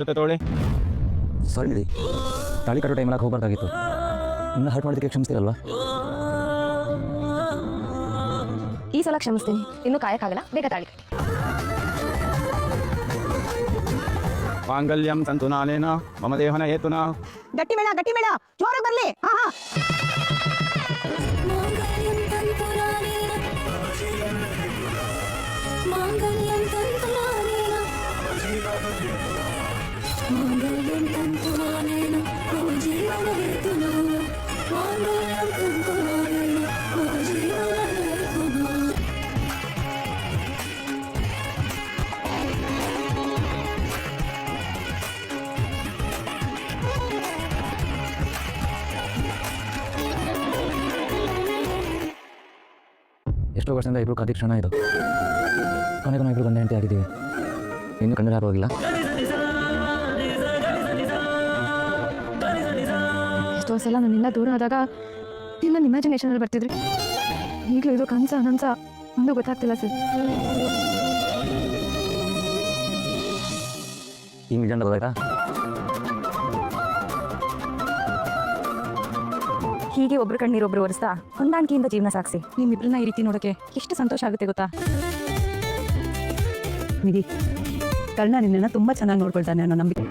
ಜೊತೆ ತಗೊಳ್ಳಿ. ಸಾರಿ ಬಿಡಿ, ತಾಳಿ ಕಟ್ಟೋ ಟೈಮಲ್ಲಿ ಹೋಗ್ಬಾರ್ದಾಗಿತ್ತು. ಇನ್ನು ಹರ್ಟ್ ಮಾಡೋದಕ್ಕೆ ಕ್ಷಮಿಸ್ತೀರಲ್ವಾ? ಈ ಸಲ ಕ್ಷಮಿಸ್ತೀನಿ, ಇನ್ನೂ ಕಾಯಕ್ಕಾಗಲ್ಲ, ಬೇಗ ತಾಳಿ ಕಟ್ಟಿ. ಮಾಂಗಲ್ಯಂ ತಂತು ನಾನೇನ ಮಮ ದೇಹನ ಹೇತುನ. ಗಟ್ಟಿ ಮೇಳ ಜೋರಾಗಿ ಬರ್ಲಿ. ಹಾ ಹಾ ಎಷ್ಟೋ ವರ್ಷದಿಂದ ಇಬ್ಬರು ಕಾದಿ ಕ್ಷಣ ಇದು. ಕೊನೆಗೂ ನಾವು ಇಬ್ಬರು ಗಂಡ ಹೆಂಡತಿ ಆಗಿದ್ದೀವಿ. ಇನ್ನೂ ಕಣ್ಣು ಹಾಕುವಾಗಿಲ್ಲ. ಎಷ್ಟೋ ಸಲ ನನ್ನಿಂದ ದೂರ ಆದಾಗ ಇಲ್ಲ ಇಮ್ಯಾಜಿನೇಷನಲ್ಲಿ ಬರ್ತಿದ್ರಿ. ಈಗಲೂ ಇದು ಕನಸ ಒಂದು ಗೊತ್ತಾಗ್ತಿಲ್ಲ ಸರ್. ಈ ನಿಜ ಗೊತ್ತಾಯ್ತಾ? ಹೀಗೆ ಒಬ್ರು ಕಣ್ಣೀರು ಒಬ್ರು ಒರೆಸ್ತಾ ಹೊಂದಾಣಿಕೆಯಿಂದ ಜೀವನ ಸಾಗಿಸಿ ನಿಮ್ಮಿಬ್ರನ್ನ ಈ ರೀತಿ ನೋಡೋಕೆ ಎಷ್ಟು ಸಂತೋಷ ಆಗುತ್ತೆ ಗೊತ್ತಾ? ನಿಧಿ, ಕರ್ಣ ನಿನ್ನನ್ನು ತುಂಬ ಚೆನ್ನಾಗಿ ನೋಡ್ಕೊಳ್ತಾನೆ ಅನ್ನೋ ನಂಬಿಕೆ.